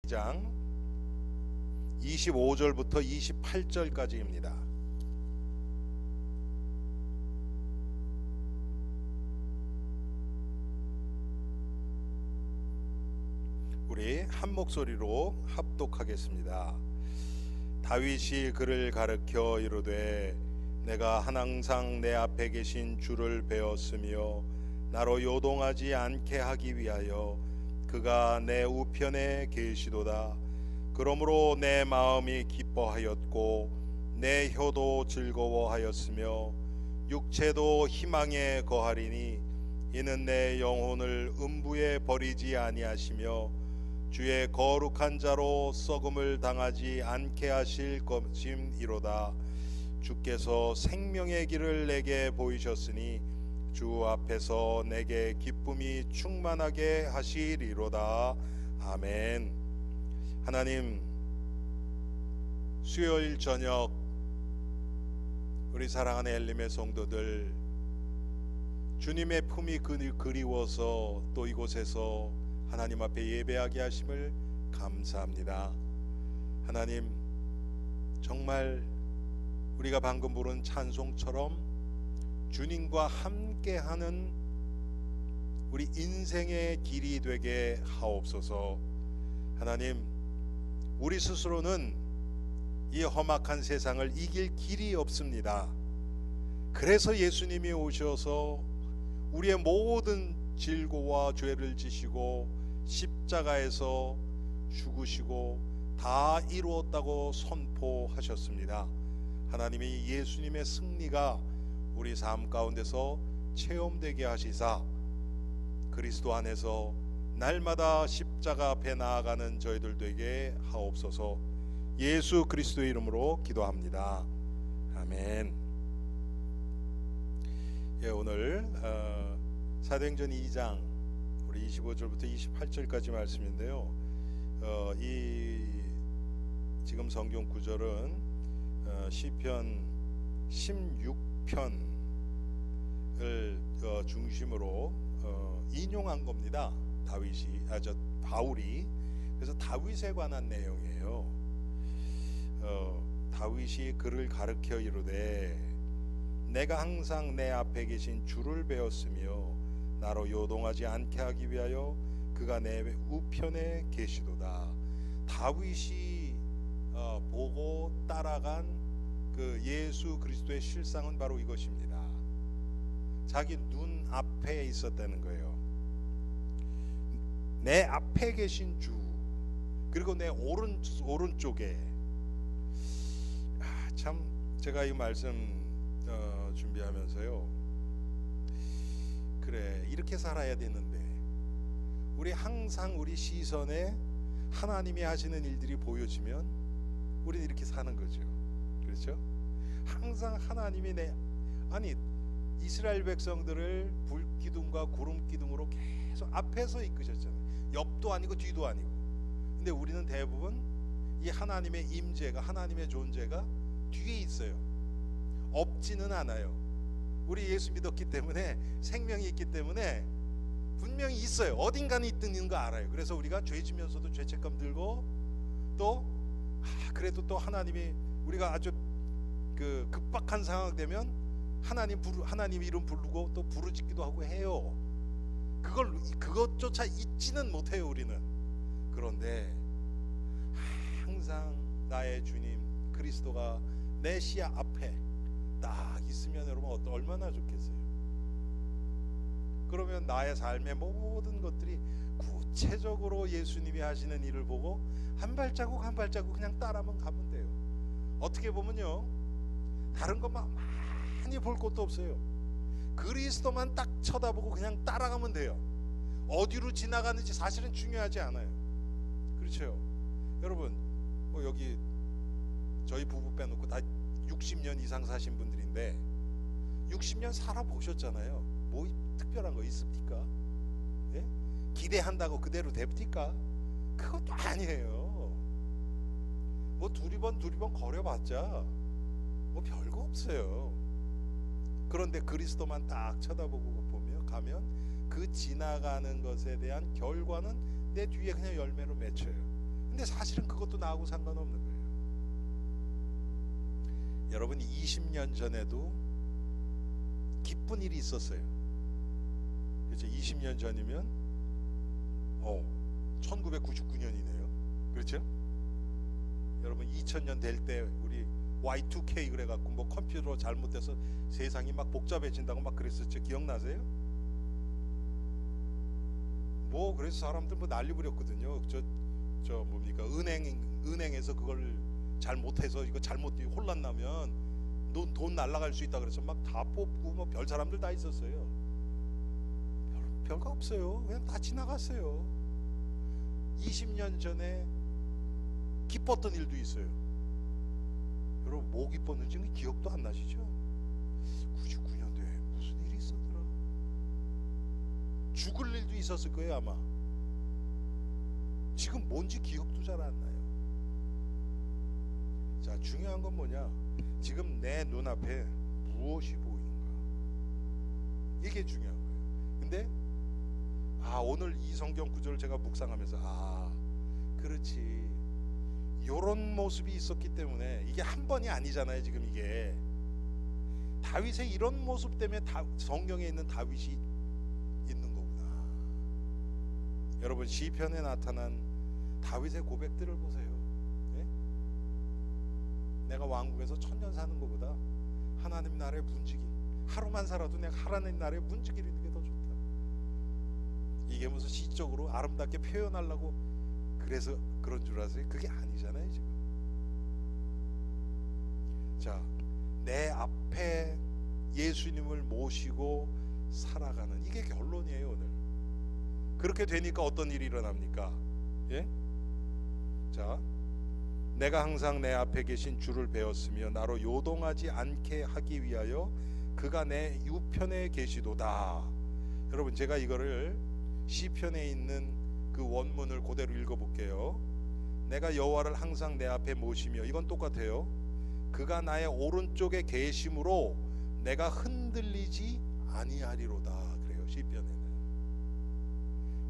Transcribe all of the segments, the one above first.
2장 25절부터 28절까지입니다. 우리 한 목소리로 합독하겠습니다. 다윗이 그를 가르쳐 이르되 내가 항상 내 앞에 계신 주를 배웠으며 나로 요동하지 않게 하기 위하여 그가 내 우편에 계시도다. 그러므로 내 마음이 기뻐하였고 내 혀도 즐거워하였으며 육체도 희망에 거하리니 이는 내 영혼을 음부에 버리지 아니하시며 주의 거룩한 자로 썩음을 당하지 않게 하실 것임이로다. 주께서 생명의 길을 내게 보이셨으니 주 앞에서 내게 기쁨이 충만하게 하시리로다. 아멘. 하나님, 수요일 저녁 우리 사랑하는 엘림의 성도들, 주님의 품이 그리워서 또 이곳에서 하나님 앞에 예배하게 하심을 감사합니다. 하나님, 정말 우리가 방금 부른 찬송처럼 주님과 함께하는 우리 인생의 길이 되게 하옵소서. 하나님, 우리 스스로는 이 험악한 세상을 이길 길이 없습니다. 그래서 예수님이 오셔서 우리의 모든 질고와 죄를 지시고 십자가에서 죽으시고 다 이루었다고 선포하셨습니다. 하나님이 예수님의 승리가 우리 삶 가운데서 체험되게 하시사 그리스도 안에서 날마다 십자가 앞에 나아가는 저희들 되게 하옵소서. 예수 그리스도의 이름으로 기도합니다. 아멘. 예, 오늘 사도행전 2장 우리 25절부터 28절까지 말씀인데요. 이 지금 성경 구절은 시편 16편을 중심으로 인용한 겁니다. 바울이. 그래서 다윗에 관한 내용이에요. 다윗이 그를 가르쳐 이르되 내가 항상 내 앞에 계신 주를 배웠으며 나로 요동하지 않게 하기 위하여 그가 내 우편에 계시도다. 다윗이 보고 따라간 그 예수 그리스도의 실상은 바로 이것입니다. 자기 눈 앞에 있었다는 거예요. 내 앞에 계신 주, 그리고 내 오른쪽에. 참 제가 이 말씀 준비하면서요, 그래, 이렇게 살아야 되는데 우리 항상 우리 시선에 하나님이 하시는 일들이 보여지면 우리는 이렇게 사는 거죠. 그렇죠? 항상 하나님이 이스라엘 백성들을 불기둥과 구름기둥으로 계속 앞에서 이끄셨잖아요. 옆도 아니고 뒤도 아니고. 근데 우리는 대부분 이 하나님의 임재가, 하나님의 존재가 뒤에 있어요. 없지는 않아요. 우리 예수 믿었기 때문에, 생명이 있기 때문에 분명히 있어요. 어딘가는 있는 거 알아요. 그래서 우리가 죄지면서도 죄책감 들고, 또 그래도 또 하나님이, 우리가 아주 그 급박한 상황 되면 하나님 이름 부르고 또 부르짖기도 하고 해요. 그것조차 잊지는 못해요, 우리는. 그런데 항상 나의 주님 그리스도가 내 시야 앞에 딱 있으면 여러분 얼마나 좋겠어요. 그러면 나의 삶의 모든 것들이 구체적으로 예수님이 하시는 일을 보고 한 발자국 한 발자국 그냥 따라만 가면 돼요. 어떻게 보면요, 다른 것만 많이 볼 것도 없어요. 그리스도만 딱 쳐다보고 그냥 따라가면 돼요. 어디로 지나가는지 사실은 중요하지 않아요. 그렇죠? 여러분, 여기 저희 부부 빼놓고 다 60년 이상 사신 분들인데 60년 살아보셨잖아요. 뭐 특별한 거 있습니까? 예? 기대한다고 그대로 됩니까? 그것도 아니에요. 뭐 두리번 거려봤자 뭐 별거 없어요. 그런데 그리스도만 딱 쳐다보고 가면 그 지나가는 것에 대한 결과는 내 뒤에 그냥 열매로 맺혀요. 근데 근데 사실은 그것도 나하고 상관없는 거예요. 여러분 20년 전에도 기쁜 일이 있었어요. 그렇죠? 20년 전이면 1999년이네요. 그렇죠? 여러분 2000년 될 때 우리 Y2K 그래갖고 뭐 컴퓨터 잘못돼서 세상이 막 복잡해진다고 막 그랬었죠. 기억나세요? 뭐 그래서 사람들 뭐 난리 부렸거든요. 저 뭡니까 은행에서 그걸 잘못해서 이거 잘못 혼란 나면 돈 날라갈 수 있다 그래서 막 다 뽑고 뭐 별 사람들 다 있었어요. 별거 없어요. 그냥 다 지나갔어요. 20년 전에 기뻤던 일도 있어요. 여러분 뭐 기뻤는지 기억도 안 나시죠? 99년도에 무슨 일이 있었더라. 죽을 일도 있었을 거예요 아마. 지금 뭔지 기억도 잘 안 나요. 자, 중요한 건 뭐냐? 지금 내 눈앞에 무엇이 보이는가? 이게 중요한 거예요. 근데 오늘 이 성경 구절을 제가 묵상하면서 그렇지, 요런 모습이 있었기 때문에 이게 한 번이 아니잖아요. 지금 이게 다윗의 이런 모습 때문에 성경에 있는 다윗이 있는 거구나. 여러분 시편에 나타난 다윗의 고백들을 보세요. 예? 내가 왕국에서 1000년 사는 것보다 하나님 나라의 문지기, 하루만 살아도 내가 하나님 나라의 문지기를 있는 게 더 좋다. 이게 무슨 시적으로 아름답게 표현하려고 그래서 그런 줄 아세요? 그게 아니잖아요 지금. 자, 내 앞에 예수님을 모시고 살아가는 이게 결론이에요 오늘. 그렇게 되니까 어떤 일이 일어납니까? 예? 자, 내가 항상 내 앞에 계신 주를 배웠으며 나로 요동하지 않게 하기 위하여 그가 내 우편에 계시도다. 여러분 제가 이거를 시편에 있는 그 원문을 그대로 읽어볼게요. 내가 여호와를 항상 내 앞에 모시며, 이건 똑같아요. 그가 나의 오른쪽에 계심으로 내가 흔들리지 아니하리로다. 그래요 시편에는.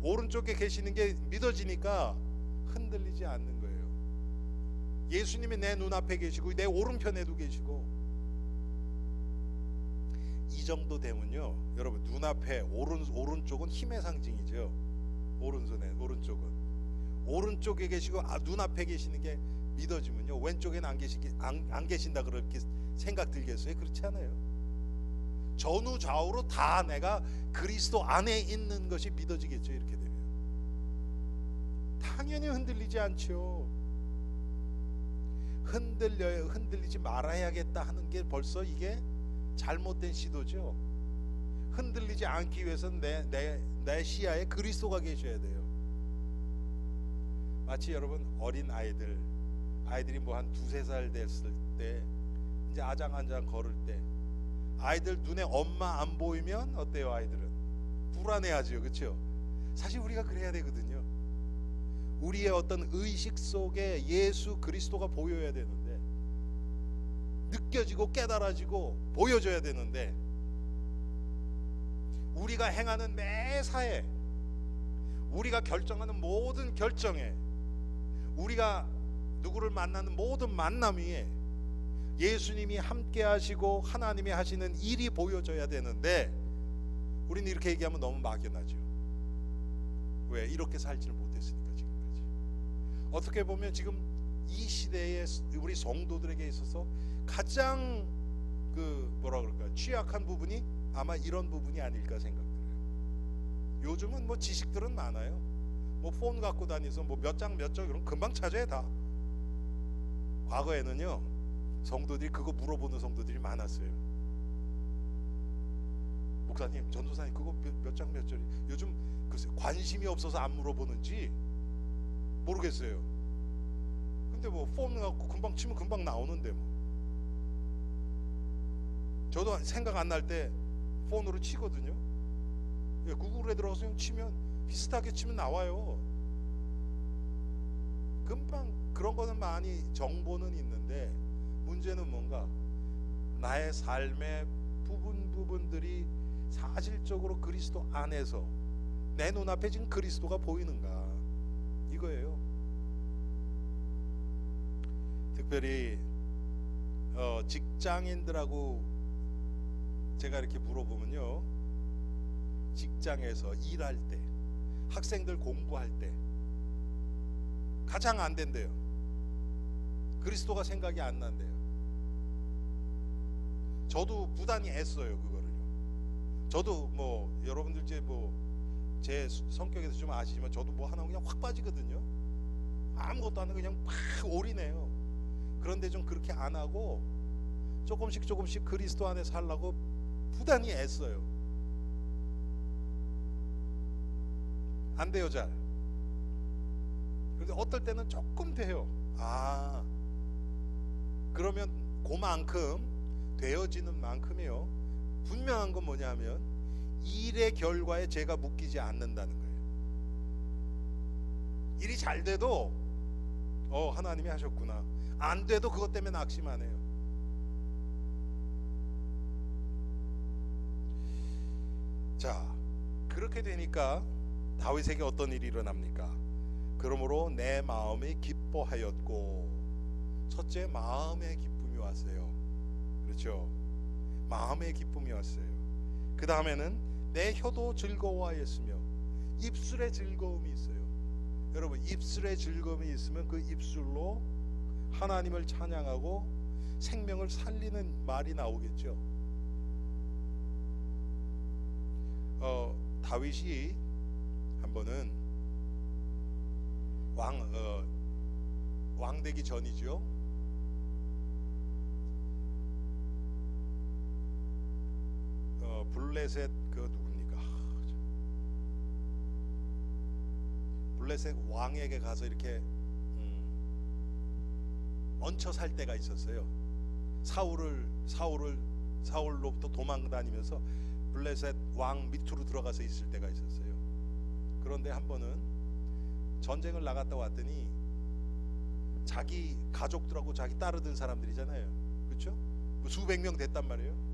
오른쪽에 계시는 게 믿어지니까 흔들리지 않는 거예요. 예수님이 내 눈앞에 계시고 내 오른편에도 계시고, 이 정도 되면요 여러분 눈앞에 오른쪽은 힘의 상징이죠. 오른쪽은 오른쪽에 계시고 눈앞에 계시는 게 믿어지면요 왼쪽에는 안 계신다 그렇게 생각 들겠어요? 그렇지 않아요. 전후 좌우로 다 내가 그리스도 안에 있는 것이 믿어지겠죠. 이렇게 되면 당연히 흔들리지 않죠. 흔들리지 말아야겠다 하는 게 벌써 이게 잘못된 시도죠. 흔들리지 않기 위해서는 내 시야에 그리스도가 계셔야 돼요. 마치 여러분 어린 아이들이 뭐 한 2-3살 됐을 때 이제 아장아장 걸을 때 아이들 눈에 엄마 안 보이면 어때요? 아이들은 불안해하죠. 그렇죠? 사실 우리가 그래야 되거든요. 우리의 어떤 의식 속에 예수 그리스도가 보여야 되는데, 느껴지고 깨달아지고 보여져야 되는데, 우리가 행하는 매사에, 우리가 결정하는 모든 결정에, 우리가 누구를 만나는 모든 만남 위에 예수님이 함께 하시고 하나님이 하시는 일이 보여져야 되는데, 우리는 이렇게 얘기하면 너무 막연하죠. 왜? 이렇게 살지를 못했으니까 지금까지. 어떻게 보면 지금 이 시대에 우리 성도들에게 있어서 가장 취약한 부분이 아마 이런 부분이 아닐까 생각들어요. 요즘은 뭐 지식들은 많아요. 뭐 폰 갖고 다니서 뭐 몇 장 이런 금방 찾아야 다. 과거에는요 성도들이 그거 물어보는 성도들이 많았어요. 목사님, 전도사님 그거 몇 장 몇 절이, 요즘 글쎄 관심이 없어서 안 물어보는지 모르겠어요. 근데 뭐 폰 갖고 금방 치면 금방 나오는데 뭐. 저도 생각 안 날 때 폰으로 치거든요. 구글에 들어가서 치면 비슷하게 치면 나와요. 금방. 그런 거는 많이 정보는 있는데, 문제는 뭔가 나의 삶의 부분들이 사실적으로 그리스도 안에서 내 눈앞에 지금 그리스도가 보이는가, 이거예요. 특별히 직장인들하고 제가 이렇게 물어보면요, 직장에서 일할 때, 학생들 공부할 때 가장 안 된대요. 그리스도가 생각이 안 난대요. 저도 부단히 애써요, 그거를요. 저도 뭐 여러분들 이제 뭐 제 성격에서 좀 아시지만 저도 뭐 하나 그냥 확 빠지거든요. 아무것도 안 하고 그냥 막 올인해요. 그런데 좀 그렇게 안 하고 조금씩 그리스도 안에 살라고 부단히 애써요. 안 돼요, 잘. 그런데 어떨 때는 조금 돼요. 그러면 그만큼 되어지는 만큼이요, 분명한 건 뭐냐면 일의 결과에 제가 묶이지 않는다는 거예요. 일이 잘 돼도 하나님이 하셨구나, 안 돼도 그것 때문에 낙심 안 해요. 자, 그렇게 되니까 다윗에게 어떤 일이 일어납니까? 그러므로 내 마음이 기뻐하였고, 첫째, 마음의 기쁨이 왔어요. 그렇죠? 마음의 기쁨이 왔어요. 그 다음에는 내 혀도 즐거워하였으며, 입술에 즐거움이 있어요. 여러분, 입술에 즐거움이 있으면 그 입술로 하나님을 찬양하고 생명을 살리는 말이 나오겠죠. 다윗이 한 번은 왕 되기 전이죠. 블레셋 그 누굽니까? 블레셋 왕에게 가서 이렇게 얹혀 살 때가 있었어요. 사울로부터 도망다니면서 블레셋 왕 밑으로 들어가서 있을 때가 있었어요. 그런데 한 번은 전쟁을 나갔다 왔더니 자기 가족들하고 자기 따르던 사람들이잖아요. 그렇죠? 수백 명 됐단 말이에요.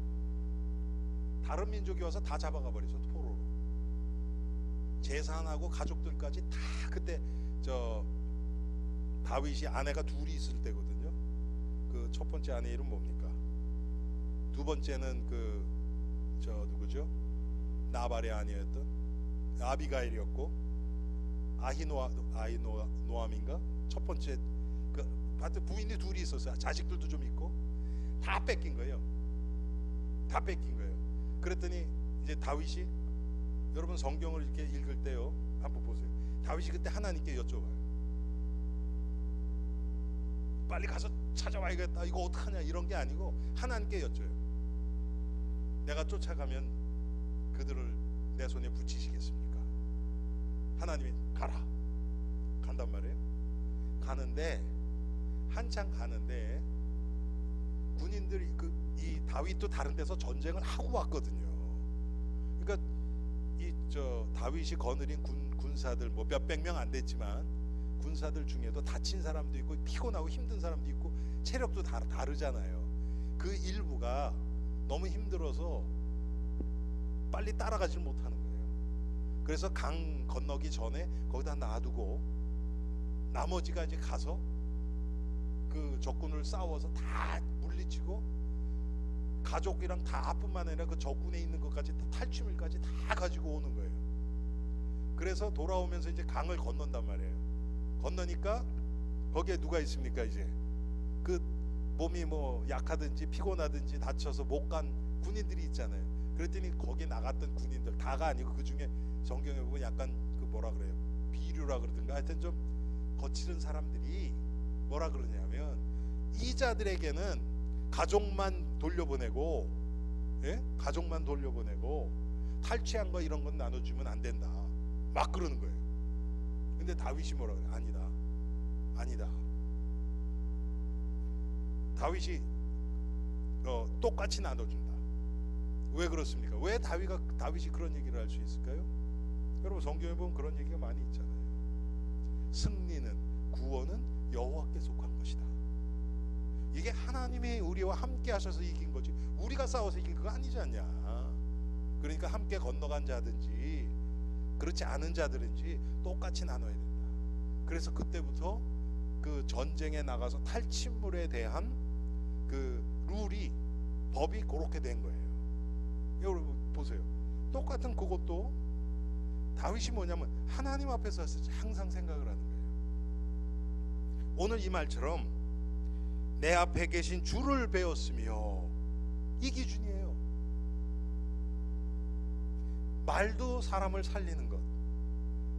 다른 민족이 와서 다 잡아가 버렸어, 포로로. 재산하고 가족들까지 다. 그때 다윗이 아내가 둘이 있을 때거든요. 그 첫 번째 아내 이름 뭡니까? 두 번째는 누구죠? 나발의 아내였던 아비가일이었고, 아히노암인가? 첫 번째 하여튼 부인이 둘이 있었어요. 자식들도 좀 있고. 다 뺏긴 거예요. 다 뺏긴 거예요. 그랬더니 이제 다윗이, 여러분 성경을 이렇게 읽을 때요, 한번 보세요. 다윗이 그때 하나님께 여쭤봐요. 빨리 가서 찾아와야겠다, 이거 어떡하냐, 이런 게 아니고 하나님께 여쭤요. 내가 쫓아가면 그들을 내 손에 붙이시겠습니까? 하나님이 가라. 간단 말이에요. 가는데 한참 가는데 군인들이 이 다윗도 다른 데서 전쟁을 하고 왔거든요. 그러니까 다윗이 거느린 군사들 뭐 몇백 명 안 됐지만 군사들 중에도 다친 사람도 있고 피곤하고 힘든 사람도 있고 체력도 다르잖아요. 그 일부가 너무 힘들어서 빨리 따라가질 못하는 거예요. 그래서 강 건너기 전에 거기다 놔두고 나머지가 이제 가서 그 적군을 싸워서 다 물리치고 가족이랑 다뿐만 아니라 그 적군에 있는 것까지 다 탈취물까지 다 가지고 오는 거예요. 그래서 돌아오면서 이제 강을 건넌단 말이에요. 건너니까 거기에 누가 있습니까? 이제 그 몸이 뭐 약하든지 피곤하든지 다쳐서 못 간 군인들이 있잖아요. 그랬더니 거기 나갔던 군인들 다가 아니고 그 중에 성경에 보면 약간 그 뭐라 그래요? 비류라 그러든가 하여튼 좀 거칠은 사람들이 뭐라 그러냐면 이 자들에게는 가족만 돌려보내고, 가족만 돌려보내고 탈취한 거 이런 건 나눠주면 안 된다, 막 그러는 거예요. 근데 다윗이 뭐라 그래요? 아니다. 다윗이 똑같이 나눠준다. 왜 그렇습니까? 왜 다윗이 그런 얘기를 할 수 있을까요? 여러분 성경에 보면 그런 얘기가 많이 있잖아요. 승리는, 구원은 여호와께 속한 것이다. 이게 하나님이 우리와 함께 하셔서 이긴 거지 우리가 싸워서 이긴 거 아니지 않냐. 그러니까 함께 건너간 자든지 그렇지 않은 자들인지 똑같이 나눠야 된다. 그래서 그때부터 그 전쟁에 나가서 탈취물에 대한 그 룰이 법이 그렇게 된 거예요. 여러분 보세요. 똑같은 그것도 다윗이 뭐냐면 하나님 앞에서 했을 때 항상 생각을 하는 거예요. 오늘 이 말처럼 내 앞에 계신 주를 배웠으며, 이 기준이에요. 말도 사람을 살리는 것.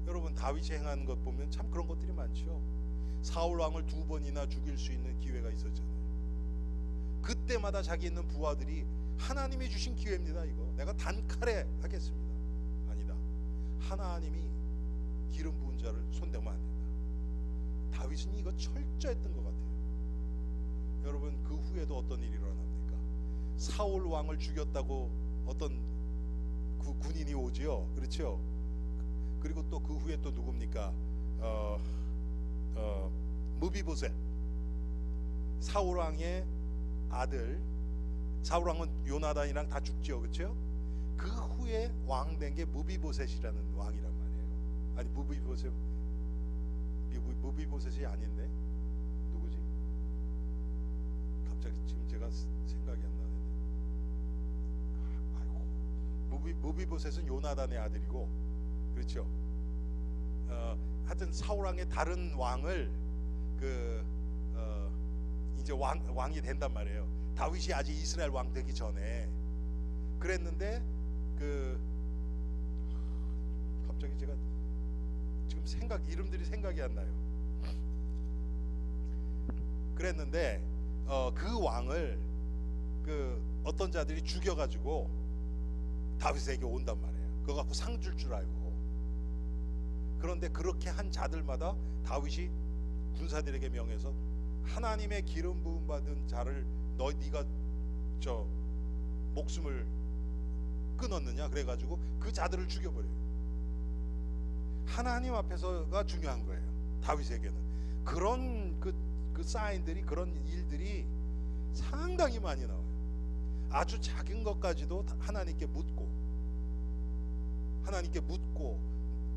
여러분 다윗이 행하는 것 보면 참 그런 것들이 많죠. 사울 왕을 2번이나 죽일 수 있는 기회가 있었잖아요. 그때마다 자기 있는 부하들이 하나님이 주신 기회입니다. 이거 내가 단칼에 하겠습니다. 아니다. 하나님이 기름 부은 자를 손대면 안 된다. 다윗은 이거 철저했던 것 같아요. 여러분 그 후에도 어떤 일이 일어납니까? 사울 왕을 죽였다고 어떤 군인이 오지요. 그렇죠? 그리고 또 그 후에 또 누굽니까? 무비보셋, 사울 왕의 아들. 사울 왕은 요나단이랑 다 죽지요. 그렇죠? 그 후에 왕 된 게 무비보셋이라는 왕이란 말이에요. 아니 무비보셋이 아닌데 누구지? 갑자기 지금 제가 생각이 안 나는데. 무비보셋은 요나단의 아들이고, 그렇죠? 하여튼 사울 왕의 다른 왕을 이제 왕이 된단 말이에요. 다윗이 아직 이스라엘 왕 되기 전에 그랬는데 갑자기 제가 지금 이름들이 생각이 안 나요. 그랬는데 그 왕을 어떤 자들이 죽여가지고 다윗에게 온단 말이에요. 그거 갖고 상 줄 줄 알고. 그런데 그렇게 한 자들마다 다윗이 군사들에게 명해서 하나님의 기름 부음 받은 자를 네가 목숨을 끊었느냐 그래가지고 그 자들을 죽여버려요. 하나님 앞에서가 중요한 거예요. 다윗에게는 그런 그 사인들이, 그런 일들이 상당히 많이 나와요. 아주 작은 것까지도 하나님께 묻고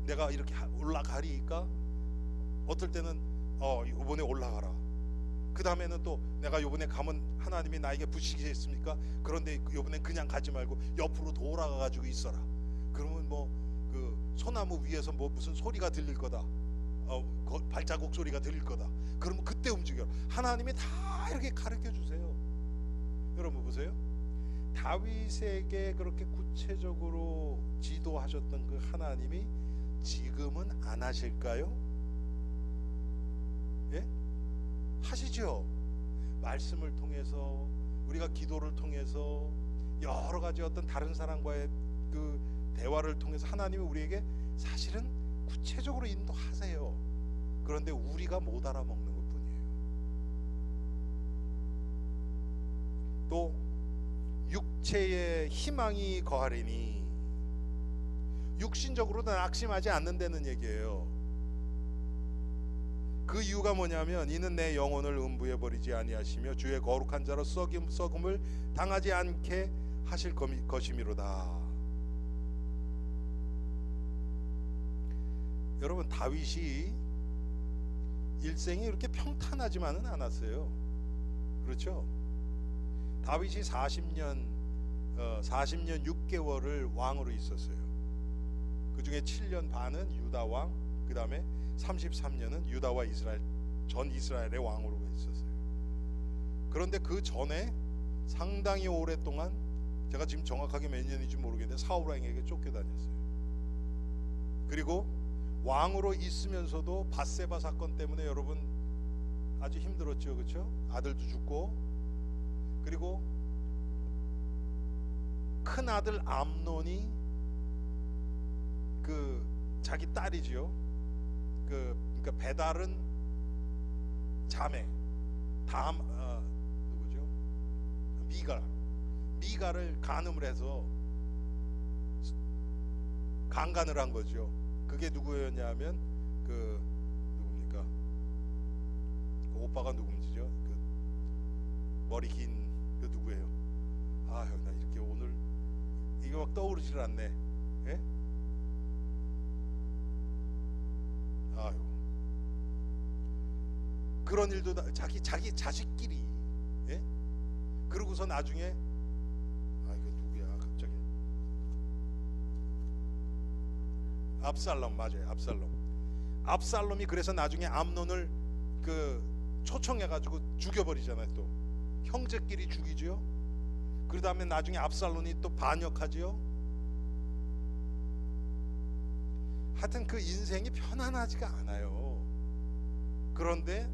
내가 이렇게 올라가리까? 어떨 때는 이번에 올라가라. 그 다음에는 또 내가 이번에 가면 하나님이 나에게 부시겠습니까? 그런데 이번엔 그냥 가지 말고 옆으로 돌아가가지고 있어라. 그러면 그 소나무 위에서 무슨 소리가 들릴 거다. 발자국 소리가 들릴 거다. 그러면 그때 움직여. 하나님이 다 이렇게 가르쳐 주세요. 여러분 보세요. 다윗에게 그렇게 구체적으로 지도하셨던 그 하나님이 지금은 안 하실까요? 예? 하시죠. 말씀을 통해서, 우리가 기도를 통해서, 여러 가지 어떤 다른 사람과의 그 대화를 통해서 하나님이 우리에게 사실은 구체적으로 인도하세요. 그런데 우리가 못 알아먹는 것뿐이에요. 또 육체에 희망이 거하리니, 육신적으로도 낙심하지 않는다는 얘기예요. 그 이유가 뭐냐면 이는 내 영혼을 음부에 버리지 아니하시며 주의 거룩한 자로 썩음을 당하지 않게 하실 것이미로다. 여러분 다윗이 일생이 이렇게 평탄하지만은 않았어요. 그렇죠? 다윗이 40년 6개월을 왕으로 있었어요. 그 중에 7년 반은 유다 왕, 그 다음에 33년은 유다와 전 이스라엘의 왕으로 있었어요. 그런데 그 전에 상당히 오랫동안, 제가 지금 정확하게 몇 년인지 모르겠는데 사울 왕에게 쫓겨다녔어요. 그리고 왕으로 있으면서도 밧세바 사건 때문에 여러분 아주 힘들었죠. 그렇죠? 아들도 죽고, 그리고 큰 아들 암논이 자기 딸이지요. 그러니까 배달은 자매 누구죠? 미가를 간음을 해서 강간을 한 거죠. 그게 누구였냐면 누굽니까? 그 오빠가 누군지죠? 머리 긴 누구예요? 나 이렇게 오늘 이게 막 떠오르질 않네. 예? 그런 일도 자기 자식끼리, 예? 그러고서 나중에 이거 누구야 갑자기? 압살롬, 맞아요. 압살롬이 그래서 나중에 암논을 초청해가지고 죽여버리잖아요. 또 형제끼리 죽이죠. 그 다음에 나중에 압살롬이 또 반역하죠. 하여튼 그 인생이 편안하지가 않아요. 그런데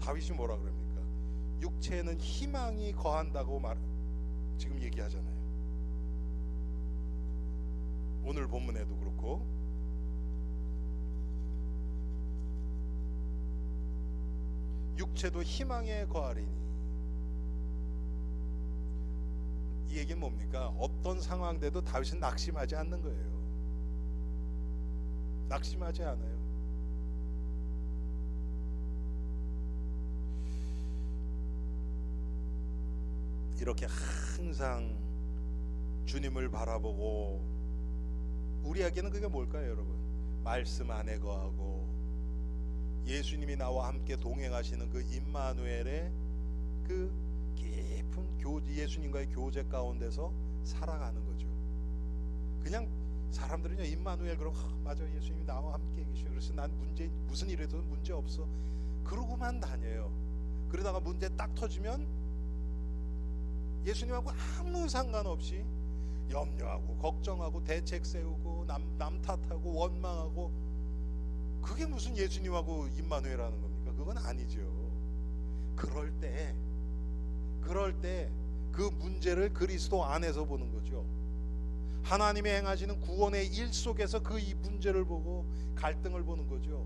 다윗이 뭐라 그럽니까? 육체에는 희망이 거한다고 지금 얘기하잖아요. 오늘 본문에도 그렇고, 육체도 희망에 거하리니. 이 얘기는 뭡니까? 어떤 상황돼도 다윗은 낙심하지 않는 거예요. 낙심하지 않아요. 이렇게 항상 주님을 바라보고, 우리에게는 그게 뭘까요, 여러분? 말씀 안에 거하고 예수님이 나와 함께 동행하시는 그 임마누엘의 그 깊은 예수님과의 교제 가운데서 살아가는 거죠. 그냥 사람들은요, 임마누엘 그러고 맞아, 예수님이 나와 함께 계시고 그래서 난 무슨 일에도 문제 없어 그러고만 다녀요. 그러다가 문제 딱 터지면 예수님하고 아무 상관없이 염려하고 걱정하고 대책 세우고 남 탓하고 원망하고, 그게 무슨 예수님하고 임마누엘하는 겁니까? 그건 아니죠. 그럴 때 그 문제를 그리스도 안에서 보는 거죠. 하나님의 행하시는 구원의 일 속에서 그 이 문제를 보고 갈등을 보는 거죠.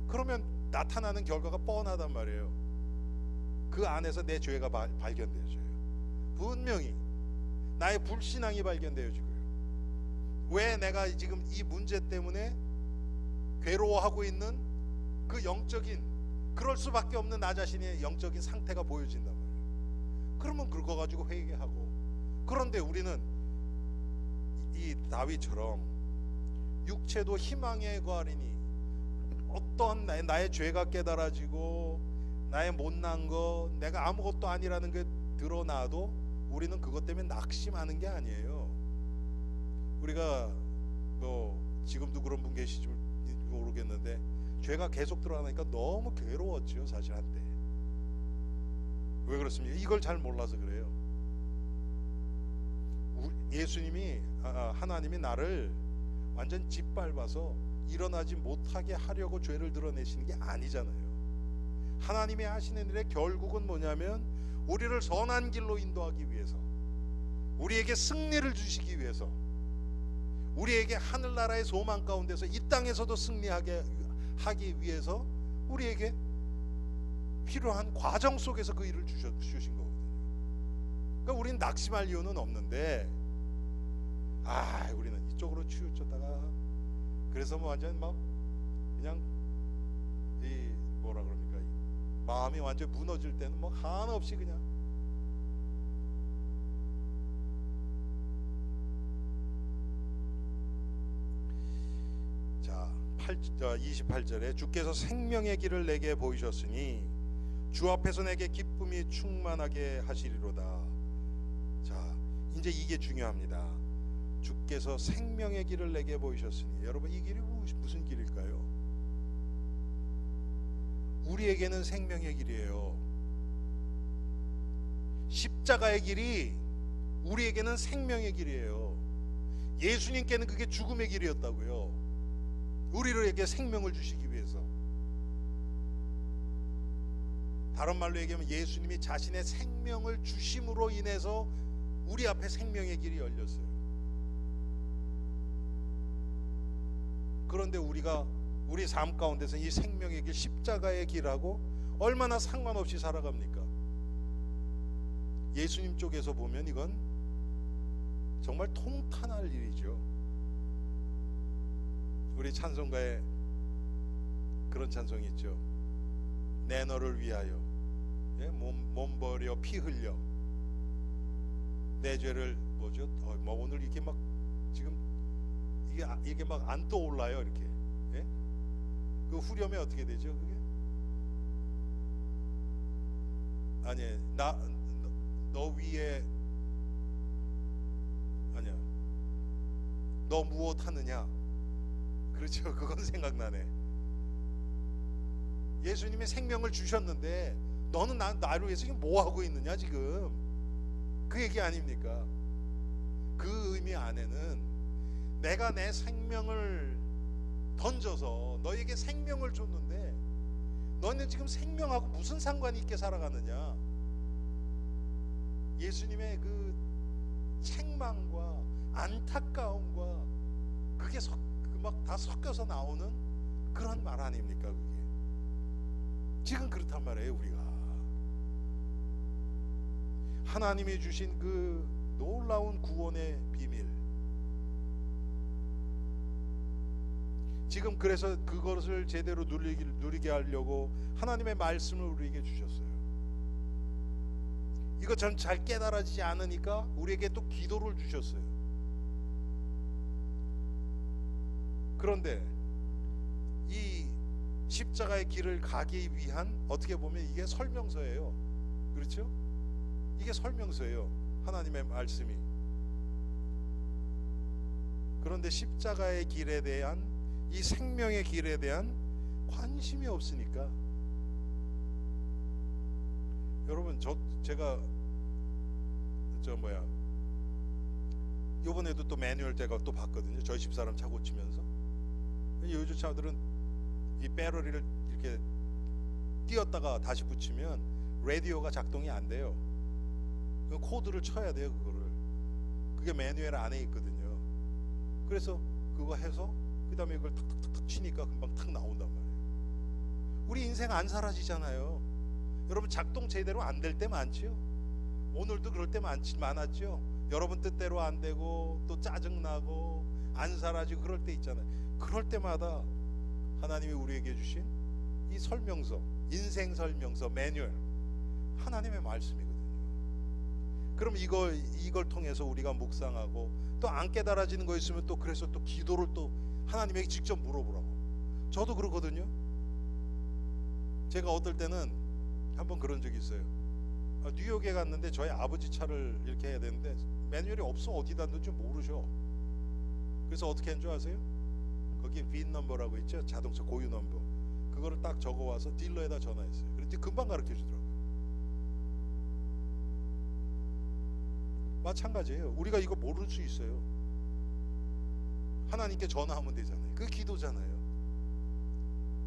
그러면 나타나는 결과가 뻔하단 말이에요. 그 안에서 내 죄가 발견되어져요. 분명히 나의 불신앙이 발견되어지고요. 왜 내가 지금 이 문제 때문에 괴로워하고 있는 그 영적인, 그럴 수밖에 없는 나 자신의 영적인 상태가 보여진단 말이에요. 그러면 그거 가지고 회개하고. 그런데 우리는 이 다윗처럼 육체도 희망에 거하리니, 어떤 나의 죄가 깨달아지고 나의 못난 거, 내가 아무것도 아니라는 게 드러나도 우리는 그것 때문에 낙심하는 게 아니에요. 우리가 지금도 그런 분 계시지 모르겠는데 죄가 계속 드러나니까 너무 괴로웠죠, 사실 한때. 왜 그렇습니까? 이걸 잘 몰라서 그래요. 예수님이 하나님이 나를 완전 짓밟아서 일어나지 못하게 하려고 죄를 드러내시는 게 아니잖아요. 하나님이 하시는 일의 결국은 뭐냐면 우리를 선한 길로 인도하기 위해서, 우리에게 승리를 주시기 위해서, 우리에게 하늘나라의 소망 가운데서 이 땅에서도 승리하게 하기 위해서 우리에게 필요한 과정 속에서 그 일을 주신 거거든요. 그러니까 우리는 낙심할 이유는 없는데, 우리는 이쪽으로 치우쳤다가 그래서 완전 그냥 뭐라 그럽니까, 마음이 완전 무너질 때는 한없이 그냥 자 28절에 주께서 생명의 길을 내게 보이셨으니 주 앞에서 내게 기쁨이 충만하게 하시리로다. 자, 이제 이게 중요합니다. 주께서 생명의 길을 내게 보이셨으니, 여러분 이 길이 무슨 길일까요? 우리에게는 생명의 길이에요. 십자가의 길이 우리에게는 생명의 길이에요. 예수님께는 그게 죽음의 길이었다고요. 우리에게 생명을 주시기 위해서. 다른 말로 얘기하면 예수님이 자신의 생명을 주심으로 인해서 우리 앞에 생명의 길이 열렸어요. 그런데 우리가 우리 삶 가운데서 이 생명의 길, 십자가의 길하고 얼마나 상관없이 살아갑니까? 예수님 쪽에서 보면 이건 정말 통탄할 일이죠. 우리 찬송가에 그런 찬송이 있죠. 내 너를 위하여, 몸 버려 피 흘려 내 죄를 오늘 이렇게 막 지금 이게 막 안 떠올라요. 이렇게 그 후렴에 어떻게 되죠? 그게 아니 너 위에 아니야 너 무엇 하느냐. 그렇죠. 그건 생각나네. 예수님이 생명을 주셨는데 너는 나를 위해서 지금 뭐 하고 있느냐 지금. 그 얘기 아닙니까? 그 의미 안에는 내가 내 생명을 던져서 너에게 생명을 줬는데 너는 지금 생명하고 무슨 상관이 있게 살아가느냐. 예수님의 그 책망과 안타까움과 그게 막 다 섞여서 나오는 그런 말 아닙니까? 그게 지금 그렇단 말이에요. 우리가 하나님이 주신 그 놀라운 구원의 비밀, 지금 그래서 그것을 제대로 누리게 하려고 하나님의 말씀을 우리에게 주셨어요. 이거 전 잘 깨달아지지 않으니까 우리에게 또 기도를 주셨어요. 그런데 이 십자가의 길을 가기 위한 어떻게 보면 이게 설명서예요. 그렇죠? 이게 설명서예요. 하나님의 말씀이. 그런데 십자가의 길에 대한 이 생명의 길에 대한 관심이 없으니까 여러분 제가 요번에도 또 매뉴얼 제가 또 봤거든요. 저희 집사람 차 고치면서 요즘 차들은 이 배터리를 이렇게 띄었다가 다시 붙이면 라디오가 작동이 안 돼요. 코드를 쳐야 돼요. 그게 매뉴얼 안에 있거든요. 그래서 그거 해서 그 다음에 이걸 탁탁탁탁 치니까 금방 탁 나온단 말이에요. 우리 인생 안 사라지잖아요. 여러분 작동 제대로 안 될 때 많지요. 오늘도 그럴 때 많았죠. 여러분 뜻대로 안 되고 또 짜증나고 안 사라지고 그럴 때 있잖아요. 그럴 때마다 하나님이 우리에게 주신 이 설명서, 인생 설명서, 매뉴얼, 하나님의 말씀이거든요. 그럼 이걸 통해서 우리가 묵상하고 또 안 깨달아지는 거 있으면 또 그래서 또 기도를 또 하나님에게 직접 물어보라고. 저도 그러거든요. 제가 어떨 때는 한번 그런 적이 있어요. 뉴욕에 갔는데 저희 아버지 차를 이렇게 해야 되는데 매뉴얼이 없어. 어디다 놨는지 모르셔. 그래서 어떻게 한 줄 아세요? 거기 빈 넘버라고 있죠. 자동차 고유 넘버. 그거를 딱 적어와서 딜러에다 전화했어요. 그랬더니 금방 가르쳐 주더라고요. 마찬가지예요. 우리가 이거 모를 수 있어요. 하나님께 전화하면 되잖아요. 그게 기도잖아요.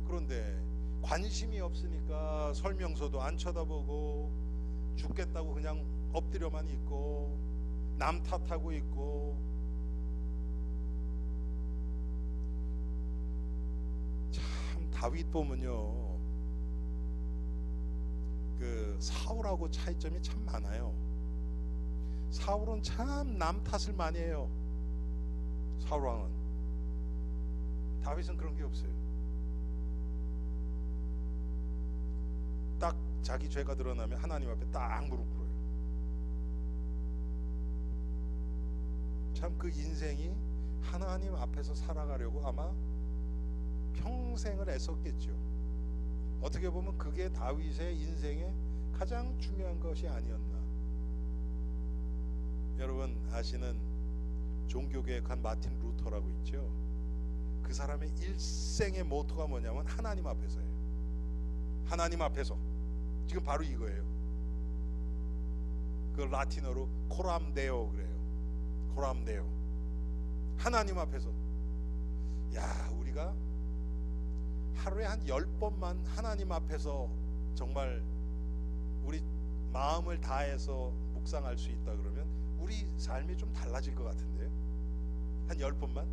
그런데 관심이 없으니까 설명서도 안 쳐다보고 죽겠다고 그냥 엎드려만 있고 남 탓하고 있고. 참 다윗 보면요, 그 사울하고 차이점이 참 많아요. 사울은 참 남 탓을 많이 해요. 사울 왕은. 다윗은 그런 게 없어요. 딱 자기 죄가 드러나면 하나님 앞에 딱 무릎 꿇어요. 참 그 인생이 하나님 앞에서 살아가려고 아마 평생을 애썼겠죠. 어떻게 보면 그게 다윗의 인생의 가장 중요한 것이 아니었나. 여러분 아시는 종교개혁한 마틴 루터라고 있죠. 그 사람의 일생의 모토가 뭐냐면 하나님 앞에서예요. 하나님 앞에서. 지금 바로 이거예요. 그 라틴어로 코람데오 그래요. 코람데오. 하나님 앞에서. 야, 우리가 하루에 한 10번만 하나님 앞에서 정말 우리 마음을 다해서 묵상할 수 있다 그러면 우리 삶이 좀 달라질 것 같은데요. 한 10번만.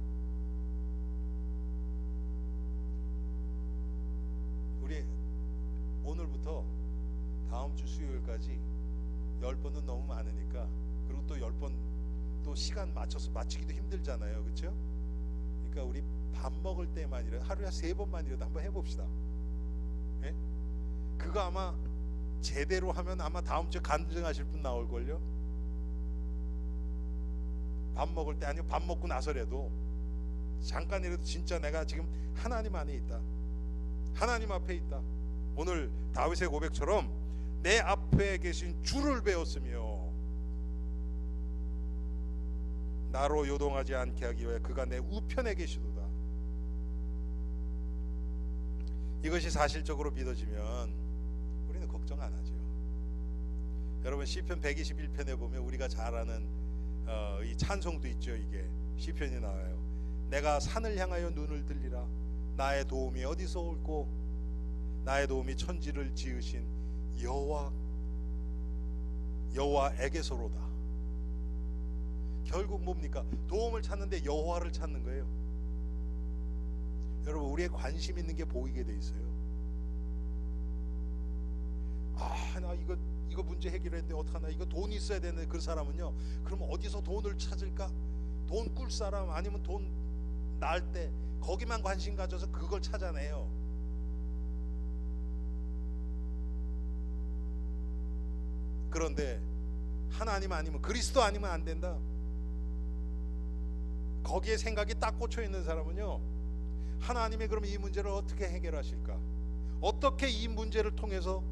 우리 오늘부터 다음 주 수요일까지 10번은 너무 많으니까, 그리고 또 10번 또 시간 맞춰서 맞추기도 힘들잖아요. 그렇죠? 그러니까 우리 밥 먹을 때만이라도 하루에 3번만이라도 한번 해봅시다. 예? 그거 아마 제대로 하면 아마 다음 주에 간증하실 분 나올걸요. 밥 먹을 때 아니면 밥 먹고 나서라도 잠깐이라도 진짜 내가 지금 하나님 안에 있다, 하나님 앞에 있다. 오늘 다윗의 고백처럼 내 앞에 계신 주를 배웠으며 나로 요동하지 않게 하기 위해 그가 내 우편에 계시도다. 이것이 사실적으로 믿어지면 우리는 걱정 안 하죠. 여러분 시편 121편에 보면 우리가 잘 아는 이 찬송도 있죠. 이게 시편이 나와요. 내가 산을 향하여 눈을 들리라. 나의 도움이 어디서 올꼬? 나의 도움이 천지를 지으신 여호와에게서로다. 결국 뭡니까? 도움을 찾는데 여호와를 찾는 거예요. 여러분 우리의 관심 있는 게 보이게 돼 있어요. 나 이거 문제 해결했는데 어떡하나, 이거 돈 있어야 되는데, 그 사람은요 그럼 어디서 돈을 찾을까? 돈 꿀 사람 아니면 돈 낳을 때 거기만 관심 가져서 그걸 찾아내요. 그런데 하나님 아니면, 그리스도 아니면 안 된다. 거기에 생각이 딱 꽂혀 있는 사람은요, 하나님이 그럼 이 문제를 어떻게 해결하실까? 어떻게 이 문제를 통해서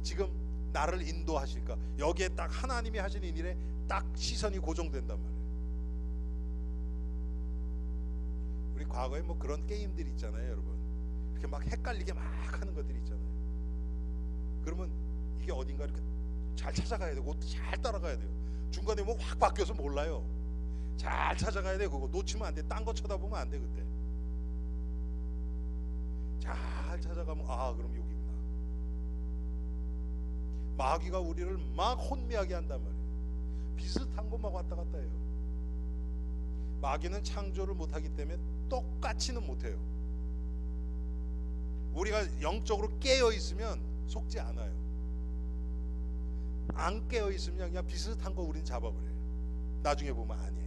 지금 나를 인도하실까? 여기에 딱 하나님이 하시는 일에 딱 시선이 고정된단 말이에요. 우리 과거에 뭐 그런 게임들이 있잖아요, 여러분. 이렇게 막 헷갈리게 막 하는 것들이 있잖아요. 그러면 이게 어딘가 이렇게 잘 찾아가야 되고 잘 따라가야 돼요. 중간에 뭐 확 바뀌어서 몰라요. 잘 찾아가야 돼. 그거 놓치면 안 돼. 딴 거 쳐다보면 안 돼. 그때 잘 찾아가면 그럼 여기구나. 마귀가 우리를 막 혼미하게 한단 말이에요. 비슷한 것만 왔다 갔다 해요. 마귀는 창조를 못하기 때문에 똑같이는 못해요. 우리가 영적으로 깨어있으면 속지 않아요. 안 깨어있으면 그냥 비슷한 거 우린 잡아버려요. 나중에 보면 아니에요.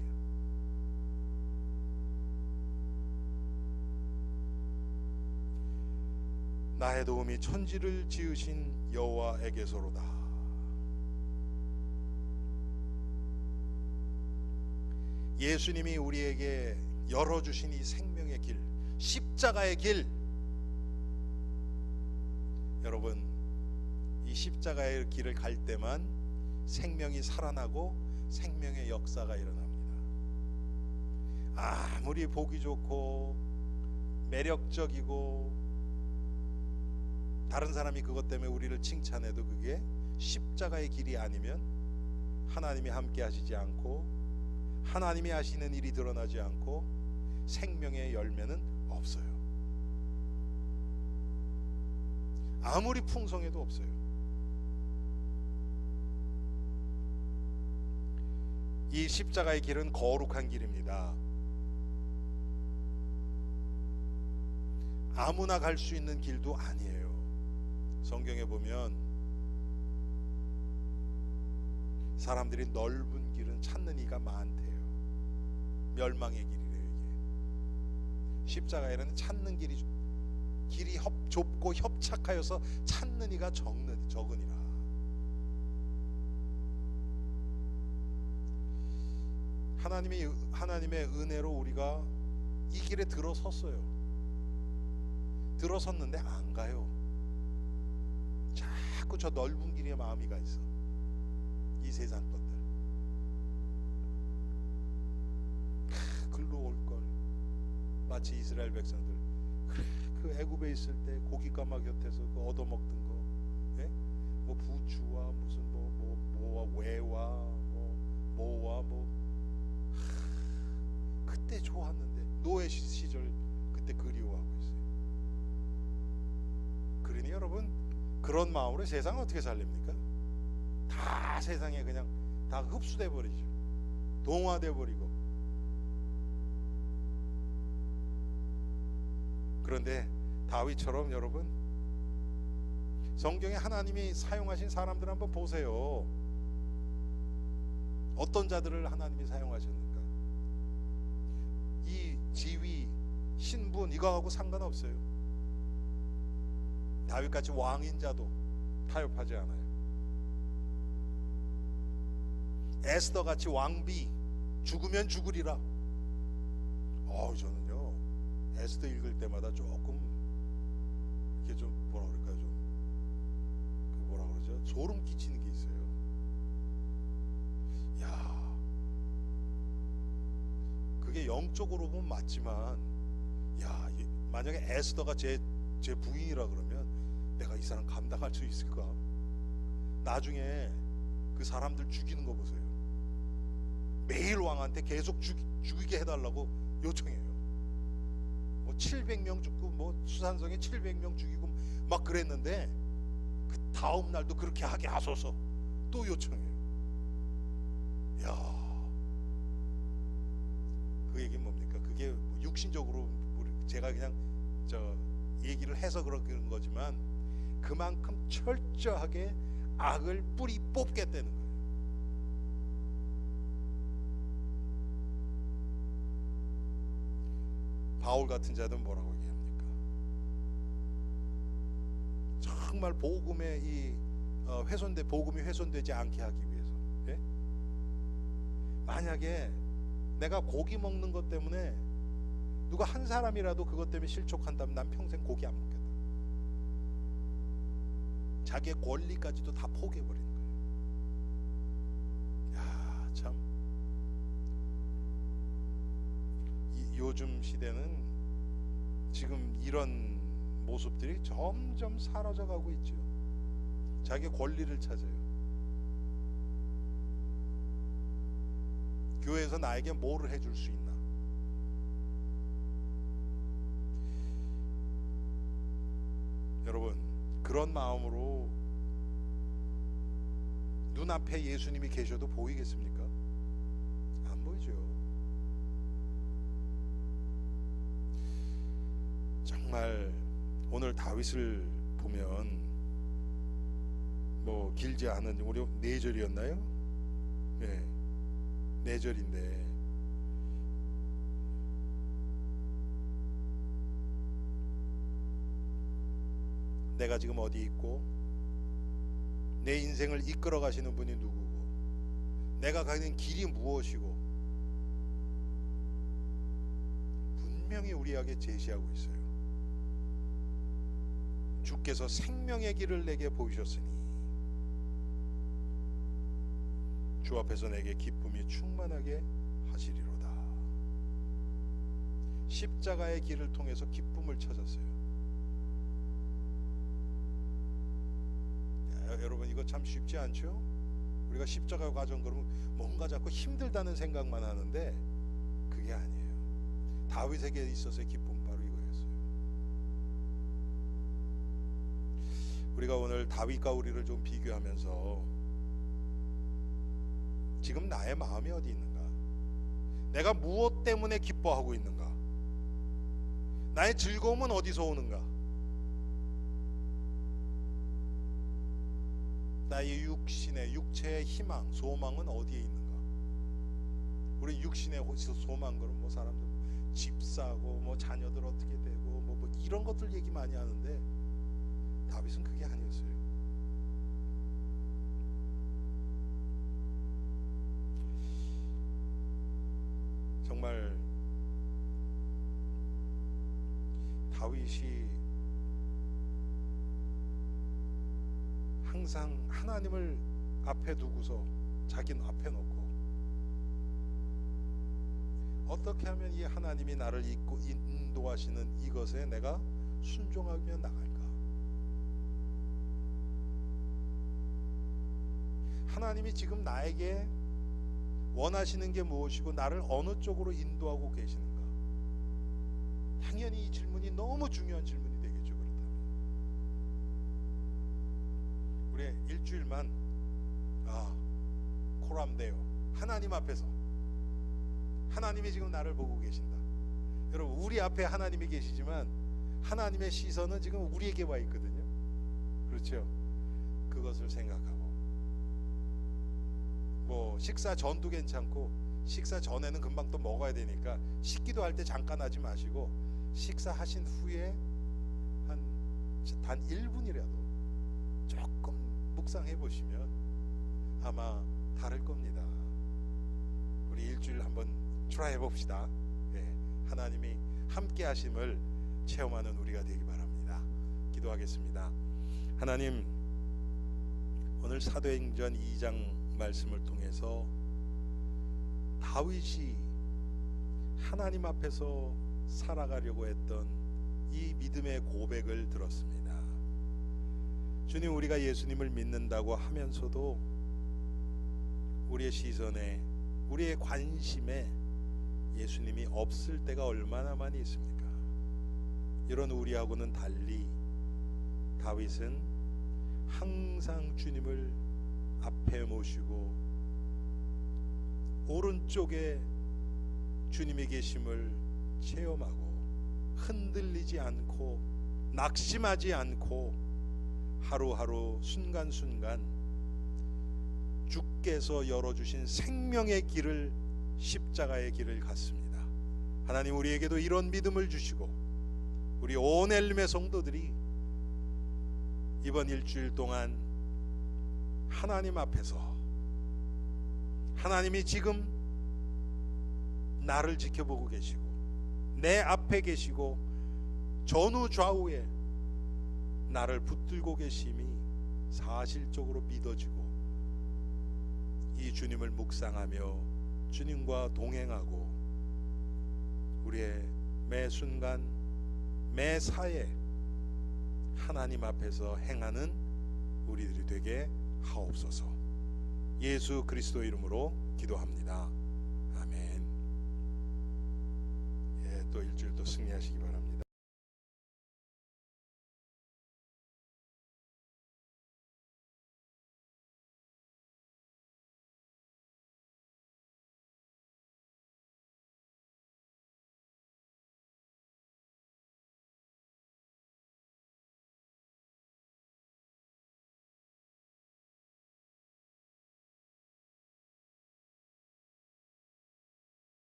나의 도움이 천지를 지으신 여호와에게서로다. 예수님이 우리에게 열어주신 이 생명의 길, 십자가의 길, 여러분 이 십자가의 길을 갈 때만 생명이 살아나고 생명의 역사가 일어납니다. 아무리 보기 좋고 매력적이고 다른 사람이 그것 때문에 우리를 칭찬해도 그게 십자가의 길이 아니면 하나님이 함께 하시지 않고 하나님이 하시는 일이 드러나지 않고 생명의 열매는 없어요. 아무리 풍성해도 없어요. 이 십자가의 길은 거룩한 길입니다. 아무나 갈 수 있는 길도 아니에요. 성경에 보면 사람들이 넓은 길은 찾는 이가 많대요. 멸망의 길이래요. 이게 십자가에는 찾는 길이 좁고 협착하여서 찾는 이가 적으니라. 하나님의 은혜로 우리가 이 길에 들어섰어요. 들어섰는데 안 가요. 자꾸 저 넓은 길에 마음이 가 있어. 이 세상 것들. 글로 올걸. 마치 이스라엘 백성들 그 애굽에 있을 때 고깃가마 곁에서 그 얻어먹던 거, 예? 뭐 부추와 무슨 뭐와 외와 뭐와 그때 좋았는데 노예 시절 그때 그리워하고 있어요. 그러니 여러분 그런 마음으로 세상 어떻게 살립니까? 다 세상에 그냥 다 흡수돼 버리죠. 동화돼 버리고. 그런데 다윗처럼 여러분 성경에 하나님이 사용하신 사람들 한번 보세요. 어떤 자들을 하나님이 사용하셨는가? 이 지위, 신분 이거하고 상관없어요. 다윗같이 왕인 자도 타협하지 않아요. 에스더같이 왕비, 죽으면 죽으리라. 저는요 에스더 읽을 때마다 조금 이렇게 좀 뭐라 그럴까요? 좀 그 뭐라 그러죠? 소름 끼치는 게 있어요. 야, 그게 영적으로 보면 맞지만, 야, 만약에 에스더가 제 부인이라 그러면 내가 이 사람 감당할 수 있을까? 나중에 그 사람들 죽이는 거 보세요. 매일 왕한테 계속 죽이게 해달라고 요청해요. 뭐 700명 죽고 뭐 수산성에 700명 죽이고 막 그랬는데 그 다음 날도 그렇게 하게 하소서 또 요청해요. 야, 그 얘기는 뭡니까? 그게 뭐 육신적으로 제가 그냥 얘기를 해서 그런 거지만 그만큼 철저하게 악을 뿌리 뽑겠다는 거예요. 바울 같은 자들은 뭐라고 얘기합니까? 정말 복음의 복음이 훼손되지 않게 하기 위해서, 예? 만약에 내가 고기 먹는 것 때문에 누가 한 사람이라도 그것 때문에 실족한다면 난 평생 고기 안 먹겠다. 자기의 권리까지도 다 포기해버리는 거예요. 야, 참 요즘 시대는 지금 이런 모습들이 점점 사라져가고 있죠. 자기의 권리를 찾아요. 교회에서 나에게 뭐를 해줄 수 있나? 여러분, 그런 마음으로 눈앞에 예수님이 계셔도 보이겠습니까? 안 보이죠. 정말 오늘 다윗을 보면 뭐 길지 않은 우리 4절이었나요? 네, 4절인데 내가 지금 어디 있고 내 인생을 이끌어 가시는 분이 누구고 내가 가는 길이 무엇이고 분명히 우리에게 제시하고 있어요. 주께서 생명의 길을 내게 보이셨으니 주 앞에서 내게 기쁨이 충만하게 하시리로다. 십자가의 길을 통해서 기쁨을 찾았어요. 여러분, 이거 참 쉽지 않죠? 우리가 십자가 과정 그러면 뭔가 자꾸 힘들다는 생각만 하는데 그게 아니에요. 다윗에게 있어서의 기쁨 바로 이거였어요. 우리가 오늘 다윗과 우리를 좀 비교하면서 지금 나의 마음이 어디 있는가? 내가 무엇 때문에 기뻐하고 있는가? 나의 즐거움은 어디서 오는가? 나의 육체의 희망, 소망은 어디에 있는가? 우리 육신의 소망 그럼 뭐 사람들 집 사고 뭐 자녀들 어떻게 되고 뭐 이런 것들 얘기 많이 하는데 다윗은 그게 아니었어요. 정말 다윗이 항상 하나님을 앞에 두고서 자기는 앞에 놓고 어떻게 하면 이 하나님이 나를 인도하시는 이것에 내가 순종하며 나갈까? 하나님이 지금 나에게 원하시는 게 무엇이고 나를 어느 쪽으로 인도하고 계시는가? 당연히 이 질문이 너무 중요한 질문이 되겠죠. 그렇다면 우리 일주일만 코람데요, 하나님 앞에서 하나님이 지금 나를 보고 계신다. 여러분, 우리 앞에 하나님이 계시지만 하나님의 시선은 지금 우리에게 와 있거든요. 그렇죠? 그것을 생각하고 뭐 식사 전도 괜찮고 식사 전에는 금방 또 먹어야 되니까 식기도 할 때 잠깐 하지 마시고 식사하신 후에 단 1분이라도 조금 묵상해 보시면 아마 다를 겁니다. 우리 일주일 한번 트라이 해봅시다. 네, 하나님이 함께 하심을 체험하는 우리가 되기 바랍니다. 기도하겠습니다. 하나님, 오늘 사도행전 2장 말씀을 통해서 다윗이 하나님 앞에서 살아가려고 했던 이 믿음의 고백을 들었습니다. 주님, 우리가 예수님을 믿는다고 하면서도 우리의 시선에, 우리의 관심에 예수님이 없을 때가 얼마나 많이 있습니까? 이런 우리하고는 달리 다윗은 항상 주님을 앞에 모시고 오른쪽에 주님이 계심을 체험하고 흔들리지 않고 낙심하지 않고 하루하루 순간순간 주께서 열어주신 생명의 길을, 십자가의 길을 갔습니다. 하나님, 우리에게도 이런 믿음을 주시고 우리 온 엘림의 성도들이 이번 일주일 동안 하나님 앞에서 하나님이 지금 나를 지켜보고 계시고 내 앞에 계시고 전후 좌우에 나를 붙들고 계심이 사실적으로 믿어지고 이 주님을 묵상하며 주님과 동행하고 우리의 매 순간 매 사에 하나님 앞에서 행하는 우리들이 되게 하옵소서. 예수 그리스도 이름으로 기도합니다. 아멘. 또 일주일 또 승리하시기 바랍니다.